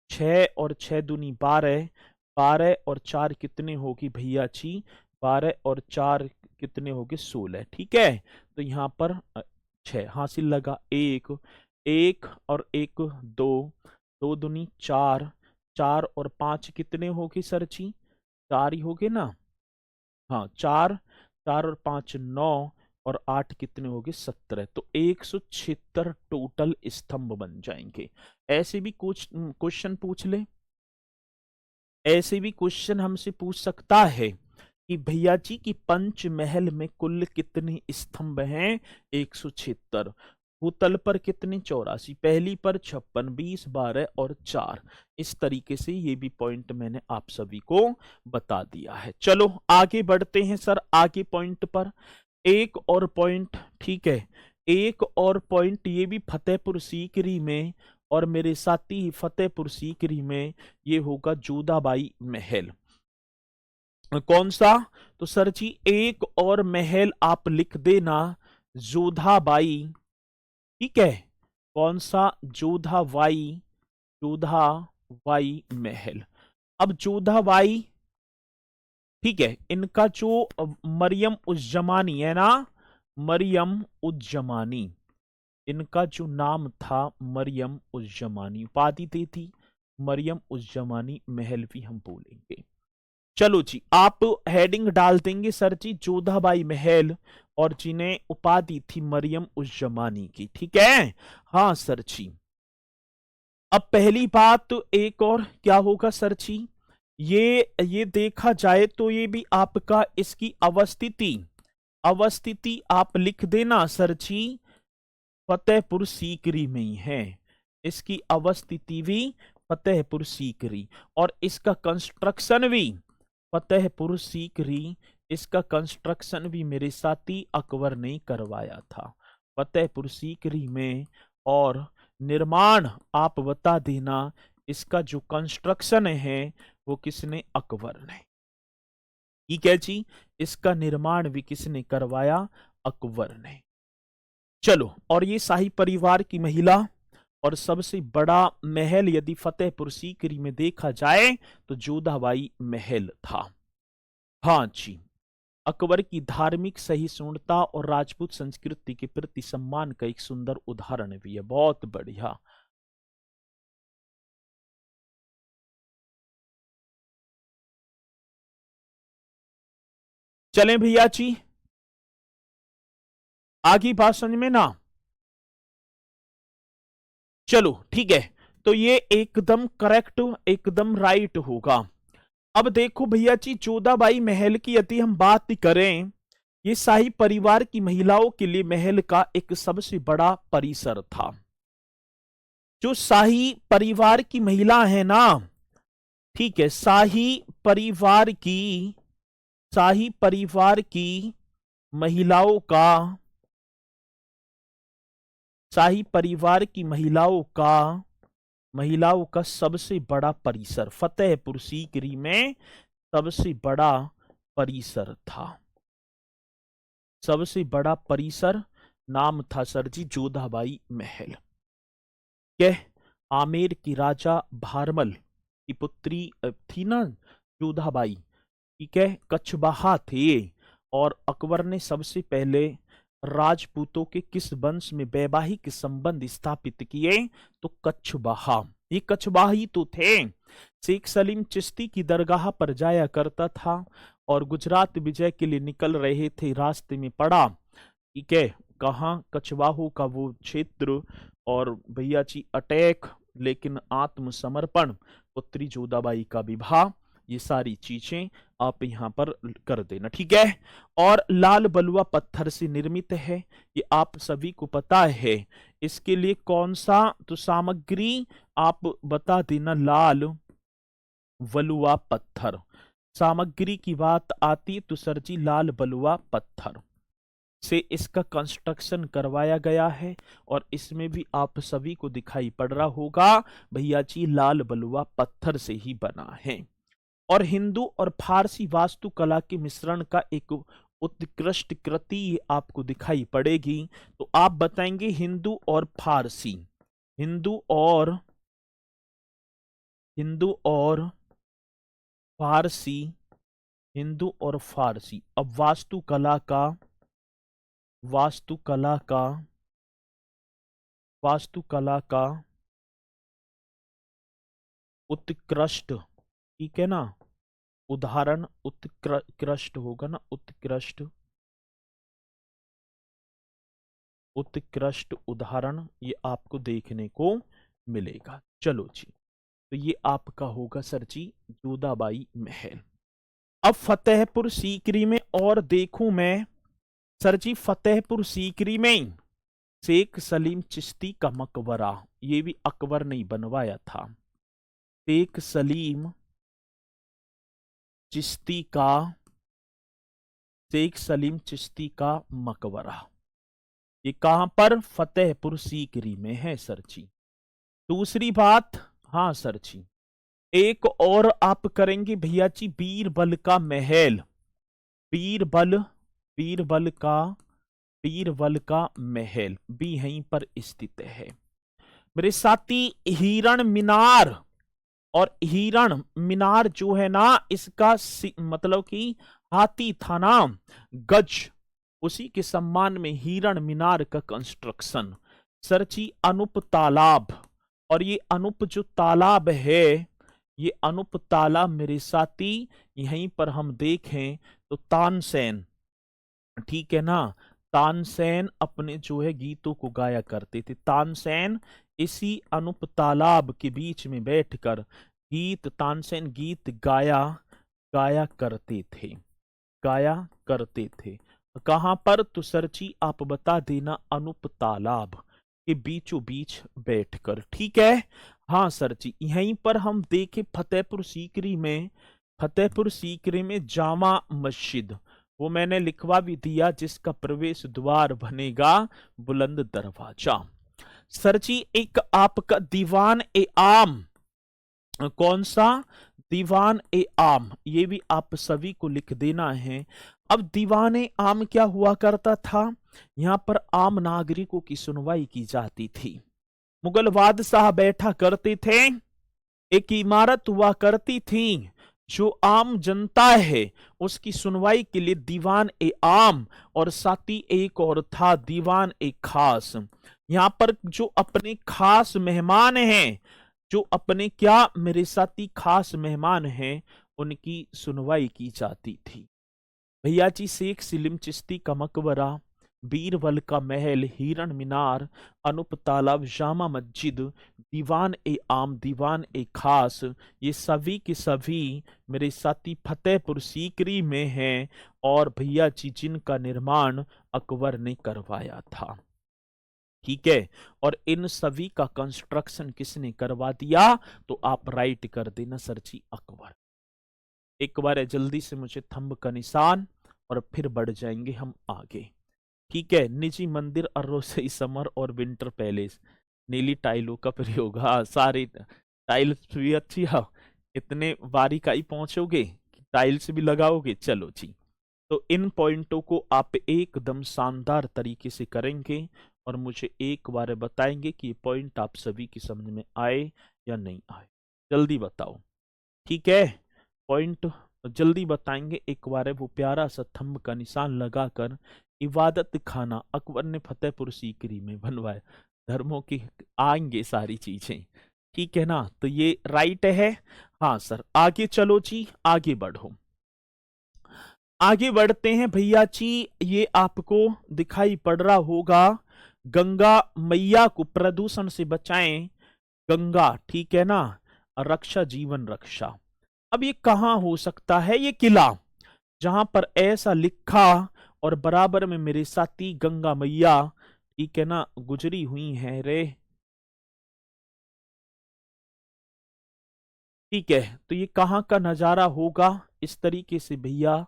6 और 6 दूनी 12, 12 और 4 कितने होगी भैया जी? 12 और 4 कितने होगे? 16। ठीक है, तो यहाँ पर 6 हासिल लगा। एक, एक और एक 2, 2 दूनी 4, 4 और 5 कितने होगे सर जी? 4 ही होगे ना? हाँ 4, 4 और 5 9, और 8 कितने हो गए? 17। तो 176 टोटल स्तंभ बन जाएंगे। ऐसे भी कुछ क्वेश्चन पूछ ले, ऐसे भी क्वेश्चन हमसे पूछ सकता है कि भैया जी की पंचमहल में कुल कितने स्तंभ हैं? 176। भूतल पर कितने? 84। पहली पर 56, 20, 12 और 4। इस तरीके से ये भी पॉइंट मैंने आप सभी को बता दिया है। चलो आगे बढ़ते हैं सर, आगे पॉइंट पर। एक और पॉइंट, ठीक है, एक और पॉइंट ये भी फतेहपुर सीकरी में, और मेरे साथी फतेहपुर सीकरी में ये होगा जोधाबाई महल। कौन सा? तो सर जी एक और महल आप लिख देना, जोधाबाई। ठीक है, कौन सा? जोधाबाई, जोधाबाई महल। अब जोधाबाई, ठीक है, इनका जो मरियम उज जमानी है ना, मरियम उज जमानी, इनका जो नाम था मरियम उज जमानी, उपाधि दी थी मरियम उज जमानी महल भी हम बोलेंगे। चलो जी, आप हेडिंग डाल देंगे सर जी जोधाबाई महल, और जिन्हें उपाधि थी मरियम उज जमानी की। ठीक है, हाँ सर जी। अब पहली बात तो एक और क्या होगा सर जी? ये देखा जाए तो ये भी आपका इसकी अवस्थिति, अवस्थिति आप लिख देना सर जी, फतेहपुर सीकरी में ही है। इसकी अवस्थिति भी फतेहपुर सीकरी, और इसका कंस्ट्रक्शन भी फतेहपुर सीकरी। इसका कंस्ट्रक्शन भी मेरे साथी अकबर ने करवाया था फतेहपुर सीकरी में। और निर्माण आप बता देना, इसका जो कंस्ट्रक्शन है वो किसने? अकबर ने। ठीक है जी, इसका निर्माण भी किसने करवाया? अकबर ने। चलो, और ये शाही परिवार की महिला और सबसे बड़ा महल यदि फतेहपुर सीकरी में देखा जाए तो जोधाबाई महल था। हाँ जी, अकबर की धार्मिक सहिष्णुता और राजपूत संस्कृति के प्रति सम्मान का एक सुंदर उदाहरण भी है। बहुत बढ़िया। चलें भैया जी, आगे बात समझ में ना? चलो ठीक है, तो ये एकदम करेक्ट, एकदम राइट होगा। अब देखो भैया जी, जोधाबाई महल की यदि हम बात करें, ये शाही परिवार की महिलाओं के लिए महल का एक सबसे बड़ा परिसर था। जो शाही परिवार की महिला है ना, ठीक है, शाही परिवार की महिलाओं का, शाही परिवार की महिलाओं का सबसे बड़ा परिसर फतेहपुर सीकरी में, सबसे बड़ा परिसर था। सबसे बड़ा परिसर नाम था सर जी जोधाबाई महल। यह आमेर की राजा भारमल की पुत्री थी ना जोधाबाई, ठीक है, कछवाहा थे। और अकबर ने सबसे पहले राजपूतों के किस वंश में वैवाहिक संबंध स्थापित किए? तो कछवाहा। ये कछवाही तो थे। शेख सलीम चिश्ती की दरगाह पर जाया करता था, और गुजरात विजय के लिए निकल रहे थे, रास्ते में पड़ा, ठीक है, कहाँ? कछवाहों का वो क्षेत्र। और भैया जी अटैक, लेकिन आत्मसमर्पण, पुत्री जोधाबाई का विवाह, ये सारी चीजें आप यहां पर कर देना। ठीक है, और लाल बलुआ पत्थर से निर्मित है, ये आप सभी को पता है। इसके लिए कौन सा तो सामग्री आप बता देना? लाल बलुआ पत्थर। सामग्री की बात आती तो सर जी लाल बलुआ पत्थर से इसका कंस्ट्रक्शन करवाया गया है। और इसमें भी आप सभी को दिखाई पड़ रहा होगा भैया जी लाल बलुआ पत्थर से ही बना है। और हिंदू और फारसी वास्तुकला के मिश्रण का एक उत्कृष्ट कृति आपको दिखाई पड़ेगी। तो आप बताएंगे हिंदू और फारसी, हिंदू और हिंदू और फारसी, हिंदू और फारसी। अब वास्तुकला का वास्तुकला का उत्कृष्ट, ठीक है ना, उदाहरण, उत्कृष्ट होगा ना, उत्कृष्ट उदाहरण ये आपको देखने को मिलेगा। चलो जी, तो ये आपका होगा सर जी जोधाबाई महल। अब फतेहपुर सीकरी में और देखूं मैं सर जी, फतेहपुर सीकरी में शेख सलीम चिश्ती का मकबरा, ये भी अकबर ने बनवाया था। शेख सलीम चिश्ती का शेख सलीम चिश्ती का मकबरा, ये कहां पर? फतेहपुर सीकरी में है सर जी। दूसरी बात, हाँ सर जी, एक और आप करेंगे भैया जी, बीरबल का महल। बीरबल बीरबल का बीरबल का महल भी यहीं पर स्थित है मेरे साथी। हिरण मीनार, और हिरण मीनार जो है ना, इसका मतलब कि हाथी था ना, गज, उसी के सम्मान में हिरण मीनार का कंस्ट्रक्शन। सरची अनूप तालाब, और ये अनूप जो तालाब है, ये अनूप तालाब मेरे साथी यहीं पर हम देखें तो तानसेन, ठीक है ना, तानसेन अपने जो है गीतों को गाया करते थे। तानसेन इसी अनूप तालाब के बीच में बैठकर तानसेन गीत गाया गाया करते थे, गाया करते थे। कहां पर? तो सरची आप बता देना, अनूप तालाब के बीचों बीच बैठकर, ठीक है। हाँ सर जी, यहीं पर हम देखे फतेहपुर सीकरी में, फतेहपुर सीकरी में जामा मस्जिद, वो मैंने लिखवा भी दिया, जिसका प्रवेश द्वार बनेगा बुलंद दरवाजा। सर जी एक आपका दीवान ए आम, कौन सा? दीवान ए आम, ये भी आप सभी को लिख देना है। अब दीवान ए आम क्या हुआ करता था? यहां पर आम नागरिकों की सुनवाई की जाती थी। मुगल बादशाह बैठा करते थे, एक इमारत हुआ करती थी, जो आम जनता है उसकी सुनवाई के लिए दीवान ए आम, और साथ ही एक और था दीवान ए खास। यहां पर जो अपने खास मेहमान हैं, जो अपने क्या मेरे साथी खास मेहमान हैं, उनकी सुनवाई की जाती थी। भैया जी शेख सलीम चिश्ती का मकबरा, बीरबल का महल, हिरण मीनार, अनूप तालाब, जामा मस्जिद, दीवान ए आम, दीवान ए खास, ये सभी के सभी मेरे साथी फतेहपुर सीकरी में हैं, और भैया जी जिनका निर्माण अकबर ने करवाया था, ठीक है। और इन सभी का कंस्ट्रक्शन किसने करवा दिया? तो आप राइट कर देना सर जी, अकबर। एक बार जल्दी से मुझे थंब का निशान, और फिर बढ़ जाएंगे हम आगे, ठीक है। निजी मंदिर, अरोसई समर और विंटर पैलेस, नीली टाइलों का प्रयोग, हाँ सारी टाइल्स भी अच्छी, हाँ इतने बारीकाई पहुंचोगे, टाइल्स भी लगाओगे, चलो जी। तो इन पॉइंटों को आप एकदम शानदार तरीके से करेंगे, और मुझे एक बार बताएंगे कि ये पॉइंट आप सभी की समझ में आए या नहीं आए, जल्दी बताओ, ठीक है। पॉइंट जल्दी बताएंगे, एक बार वो प्यारा सा थंब का निशान लगाकर। इबादत खाना अकबर ने फतेहपुर सीकरी में बनवाया, धर्मों की आएंगे सारी चीजें, ठीक है ना, तो ये राइट है। हाँ सर, आगे चलो जी, आगे बढ़ो, आगे बढ़ते हैं भैया जी। ये आपको दिखाई पड़ रहा होगा, गंगा मैया को प्रदूषण से बचाएं, गंगा, ठीक है ना, रक्षा जीवन रक्षा। अब ये कहां हो सकता है? ये किला, जहां पर ऐसा लिखा, और बराबर में मेरे साथी गंगा मैया, ठीक है ना, गुजरी हुई है रे, ठीक है। तो ये कहां का नजारा होगा? इस तरीके से भैया,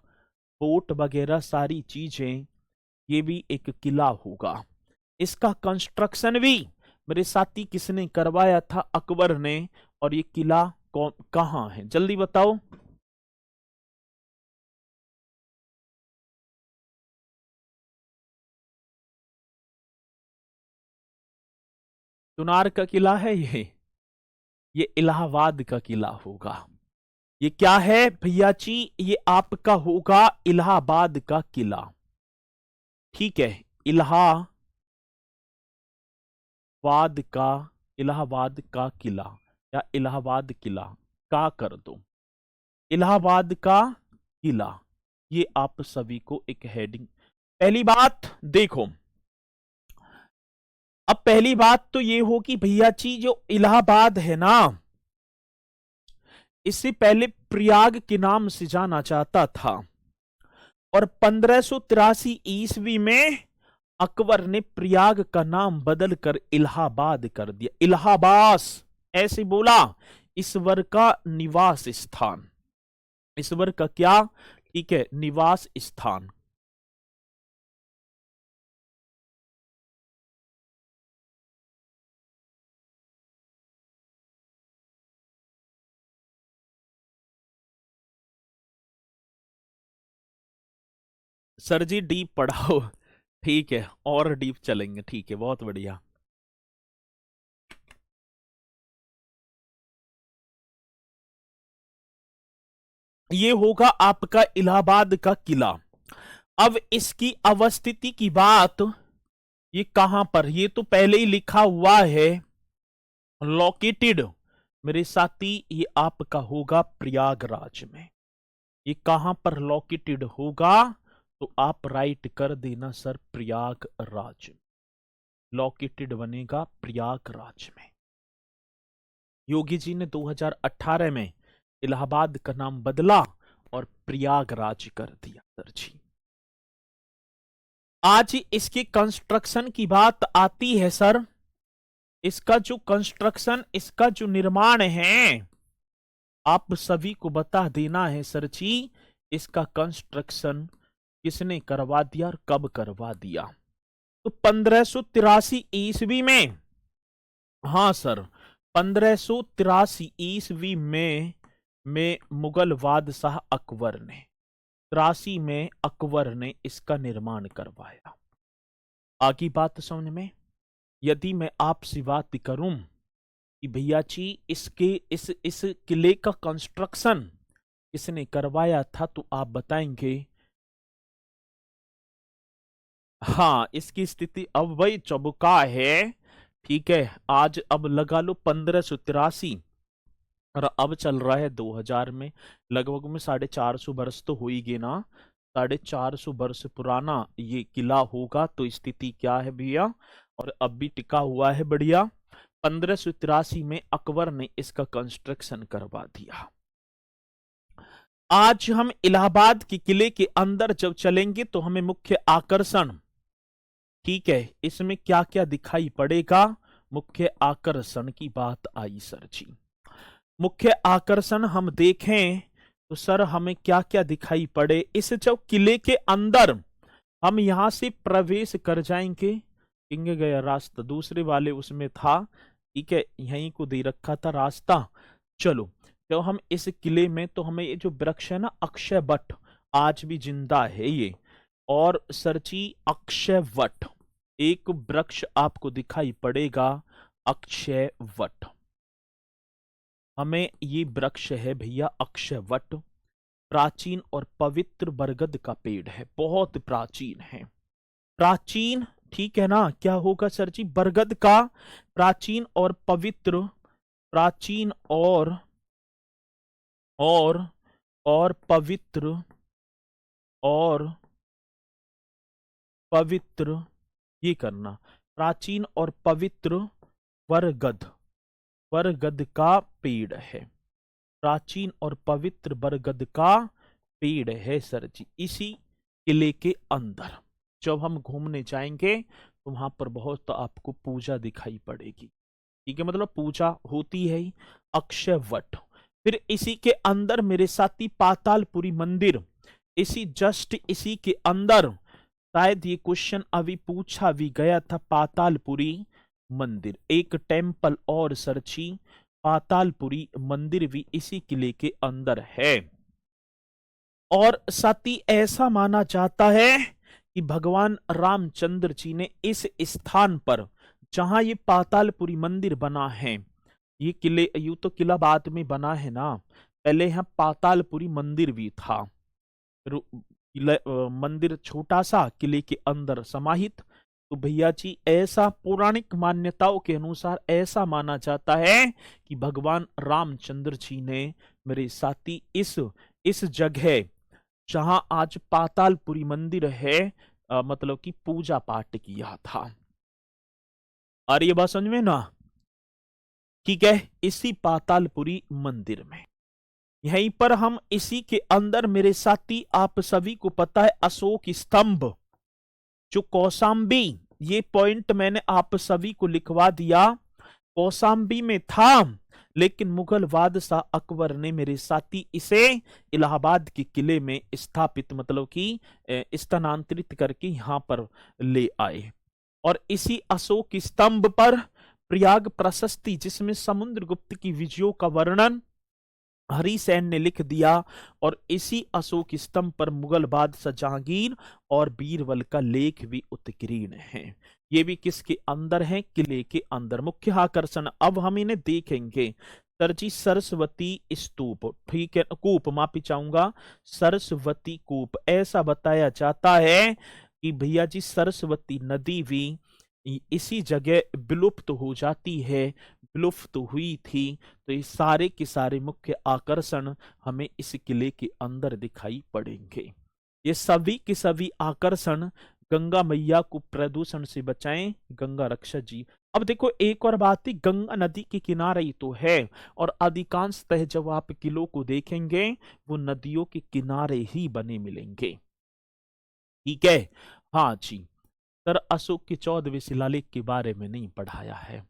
बोट वगैरह सारी चीजें, ये भी एक किला होगा। इसका कंस्ट्रक्शन भी मेरे साथी किसने करवाया था? अकबर ने। और ये किला कहां है, जल्दी बताओ। चुनार का किला है ये, ये इलाहाबाद का किला होगा। ये क्या है भैया जी? ये आपका होगा इलाहाबाद का किला। ठीक है, इलाहाबाद का, इलाहाबाद का किला या इलाहाबाद किला का कर दो, इलाहाबाद का किला। ये आप सभी को एक हेडिंग। पहली बात देखो, अब पहली बात तो ये हो कि भैया जी जो इलाहाबाद है ना, इससे पहले प्रयाग के नाम से जाना जाता था, और 1583 ईस्वी में अकबर ने प्रयाग का नाम बदलकर इलाहाबाद कर दिया। इलाहाबास ऐसे बोला, ईश्वर का निवास स्थान, ईश्वर का क्या? ठीक है, निवास स्थान। सर जी डीप पढ़ाओ। ठीक है, और डीप चलेंगे। ठीक है, बहुत बढ़िया। ये होगा आपका इलाहाबाद का किला। अब इसकी अवस्थिति की बात, ये कहां पर, ये तो पहले ही लिखा हुआ है, लोकेटेड मेरे साथी, ये आपका होगा प्रयागराज में। ये कहां पर लोकेटेड होगा? तो आप राइट कर देना सर, प्रयागराज। लोकेटेड बनेगा प्रयागराज में। योगी जी ने 2018 में इलाहाबाद का नाम बदला और प्रयागराज कर दिया सर जी। आज इसके कंस्ट्रक्शन की बात आती है सर, इसका जो कंस्ट्रक्शन, इसका जो निर्माण है, आप सभी को बता देना है सर जी, इसका कंस्ट्रक्शन किसने करवा दिया और कब करवा दिया। तो 1583 ईस्वी में, हाँ सर, 1583 ईस्वी में मुगल बादशाह अकबर ने, 83 में अकबर ने इसका निर्माण करवाया। आगे बात समझ में? यदि मैं आपसे बात करूं कि भैया जी इसके इस किले का कंस्ट्रक्शन किसने करवाया था, तो आप बताएंगे हाँ, इसकी स्थिति अब वही चौबुका है। ठीक है, आज अब लगा लो 1583 और अब चल रहा है 2000 में, लगभग में 450 वर्ष तो हो ही गए ना। 450 वर्ष पुराना ये किला होगा। तो स्थिति क्या है भैया, और अब भी टिका हुआ है बढ़िया। 1583 में अकबर ने इसका कंस्ट्रक्शन करवा दिया। आज हम इलाहाबाद के किले के अंदर जब चलेंगे तो हमें मुख्य आकर्षण, ठीक है, इसमें क्या क्या दिखाई पड़ेगा, मुख्य आकर्षण की बात आई सर जी। मुख्य आकर्षण हम देखें तो सर हमें क्या क्या दिखाई पड़े, इस जब किले के अंदर हम यहां से प्रवेश कर जाएंगे, किंग गया रास्ता दूसरे वाले उसमें था, ठीक है, यहीं को दे रखा था रास्ता। चलो, जब हम इस किले में, तो हमें ये जो वृक्ष है ना अक्षय वट, आज भी जिंदा है ये, और सरची अक्षय वट, एक वृक्ष आपको दिखाई पड़ेगा अक्षय वट। हमें ये वृक्ष है भैया अक्षय वट, प्राचीन और पवित्र बरगद का पेड़ है, बहुत प्राचीन है, प्राचीन, ठीक है ना। क्या होगा सर जी? बरगद का प्राचीन और पवित्र, प्राचीन और और पवित्र और पवित्र, ये करना, प्राचीन और पवित्र बरगद, बरगद का पेड़ है, प्राचीन और पवित्र बरगद का पेड़ है सर जी, इसी किले के अंदर। जब हम घूमने जाएंगे तो वहां पर बहुत आपको पूजा दिखाई पड़ेगी, ठीक है, मतलब पूजा होती है ही। अक्षय वट, फिर इसी के अंदर मेरे साथी पातालपुरी मंदिर, इसी जस्ट इसी के अंदर, शायद ये क्वेश्चन अभी पूछा भी गया था, पातालपुरी मंदिर एक टेम्पल और सरची, पातालपुरी मंदिर भी इसी किले के अंदर है। और साथ ही ऐसा माना जाता है कि भगवान रामचंद्र जी ने इस स्थान पर, जहां ये पातालपुरी मंदिर बना है, ये किले, यूं तो किला बाद में बना है ना, पहले यहाँ पातालपुरी मंदिर भी था। मंदिर छोटा सा, किले के अंदर समाहित। तो भैया जी ऐसा पौराणिक मान्यताओं के अनुसार ऐसा माना जाता है कि भगवान रामचंद्र जी ने मेरे साथी इस जगह जहां आज पातालपुरी मंदिर है, मतलब कि पूजा पाठ किया था। और ये बात समझ में ना, ठीक है, इसी पातालपुरी मंदिर में, यहीं पर हम इसी के अंदर मेरे साथी, आप सभी को पता है अशोक स्तंभ जो कौशाम्बी, ये पॉइंट मैंने आप सभी को लिखवा दिया, कौशाम्बी में था, लेकिन मुगल बादशाह अकबर ने मेरे साथी इसे इलाहाबाद के किले में स्थापित, मतलब कि स्थानांतरित करके यहां पर ले आए। और इसी अशोक स्तंभ पर प्रयाग प्रशस्ति, जिसमें समुद्रगुप्त की विजयों का वर्णन हरिसेन ने लिख दिया, और इसी अशोक स्तंभ पर मुगल बादशाह जहांगीर और बीरबल का लेख भी उत्कीर्ण है। ये भी किसके अंदर है? किले के अंदर। मुख्य आकर्षण अब हम इन्हें देखेंगे। सर जी सरस्वती स्तूप, ठीक है, कूप माफी चाहूंगा, सरस्वती कूप। ऐसा बताया जाता है कि भैया जी सरस्वती नदी भी इसी जगह विलुप्त हो जाती है, विलुप्त हुई थी। तो ये सारे के सारे मुख्य आकर्षण हमें इस किले के अंदर दिखाई पड़ेंगे। ये सभी के सभी आकर्षण गंगा मैया को प्रदूषण से बचाएं, गंगा रक्षा जी। अब देखो एक और बात ही, गंगा नदी के किनारे ही तो है, और अधिकांशतः जब आप किलों को देखेंगे वो नदियों के किनारे ही बने मिलेंगे, ठीक है। हाँ जी, सर अशोक के 14वें शिलालेख के बारे में नहीं पढ़ाया है।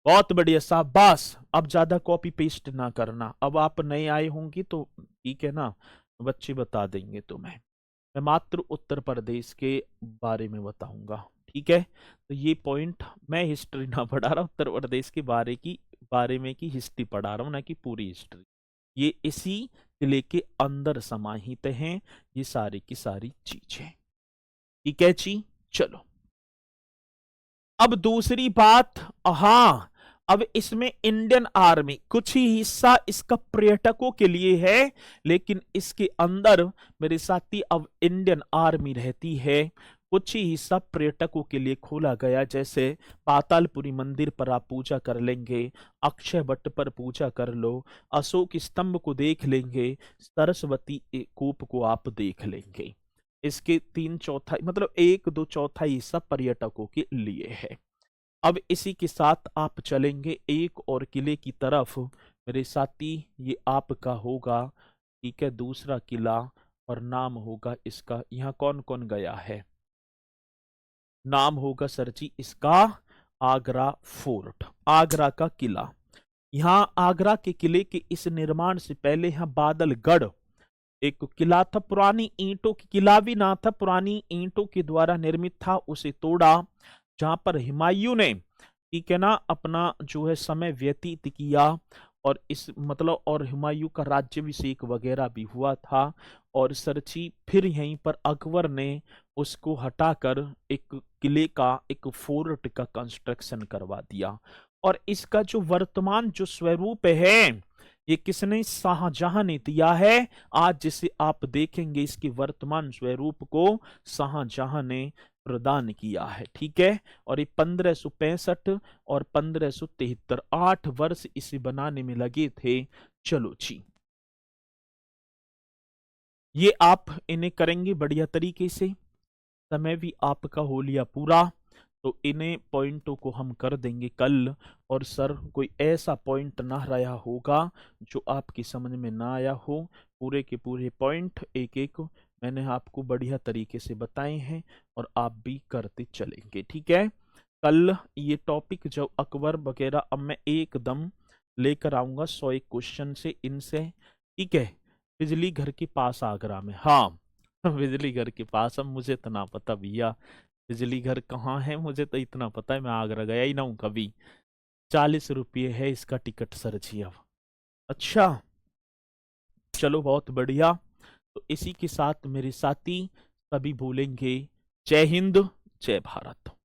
बहुत बढ़िया शाबाश, अब ज्यादा कॉपी पेस्ट ना करना। अब आप नए आए होंगे तो ठीक है ना, बच्चे बता देंगे तुम्हें। मैं मात्र उत्तर प्रदेश के बारे में बताऊंगा, ठीक है। तो ये पॉइंट, मैं हिस्ट्री ना पढ़ा रहा, उत्तर प्रदेश के बारे में की हिस्ट्री पढ़ा रहा हूं, ना कि पूरी हिस्ट्री। ये इसी किले के अंदर समाहित हैं ये सारी की सारी चीजें, ठीक है जी। चलो अब दूसरी बात, हाँ, अब इसमें इंडियन आर्मी कुछ ही हिस्सा इसका पर्यटकों के लिए है, लेकिन इसके अंदर मेरे साथी अब इंडियन आर्मी रहती है। कुछ ही हिस्सा पर्यटकों के लिए खोला गया, जैसे पातालपुरी मंदिर पर आप पूजा कर लेंगे, अक्षय वट पर पूजा कर लो, अशोक स्तंभ को देख लेंगे, सरस्वती कूप को आप देख लेंगे। इसके 3/4 मतलब 1/2 हिस्सा पर्यटकों के लिए है। अब इसी के साथ आप चलेंगे एक और किले की तरफ मेरे साथी, ये आपका होगा, ठीक है, दूसरा किला, और नाम होगा इसका, यहाँ कौन कौन गया है, नाम होगा सर जी इसका आगरा फोर्ट, आगरा का किला। यहाँ आगरा के किले के इस निर्माण से पहले यहाँ बादलगढ़ एक किला था, पुरानी ईंटों की, किला भी ना था, पुरानी ईंटों के द्वारा निर्मित था, उसे तोड़ा, जहां पर हुमायूं ने, ठीक है ना, अपना जो है समय व्यतीत किया, और इस मतलब और हुमायूं का राज्याभिषेक वगैरह भी हुआ था। और सरची फिर यहीं पर अकबर ने उसको हटाकर एक किले का, एक फोर्ट का कंस्ट्रक्शन करवा दिया। और इसका जो वर्तमान जो स्वरूप है, ये किसने? शाहजहां ने दिया है। आज जिसे आप देखेंगे इसके वर्तमान स्वरूप को शाहजहां ने प्रदान किया है, ठीक है। और ये 1565 और 1573, 8 वर्ष इसे बनाने में लगे थे। चलो जी, ये आप इन्हें करेंगे बढ़िया तरीके से, समय भी आपका हो लिया पूरा, तो इन्हें पॉइंटों को हम कर देंगे कल। और सर कोई ऐसा पॉइंट ना रहा होगा जो आपकी समझ में ना आया हो, पूरे के पूरे पॉइंट एक एक मैंने आपको बढ़िया तरीके से बताए हैं, और आप भी करते चलेंगे, ठीक है। कल ये टॉपिक जो अकबर वगैरह अब मैं एकदम लेकर आऊंगा 101 क्वेश्चन से इनसे, ठीक है। बिजली घर के पास आगरा में, हाँ बिजली घर के पास, अब मुझे तो ना पता भैया बिजली घर कहाँ है, मुझे तो इतना पता है मैं आगरा गया ही ना हूं कभी। 40 रुपये है इसका टिकट सर जी अब। अच्छा, चलो बहुत बढ़िया। तो इसी के साथ मेरे साथी सभी बोलेंगे जय हिंद, जय भारत।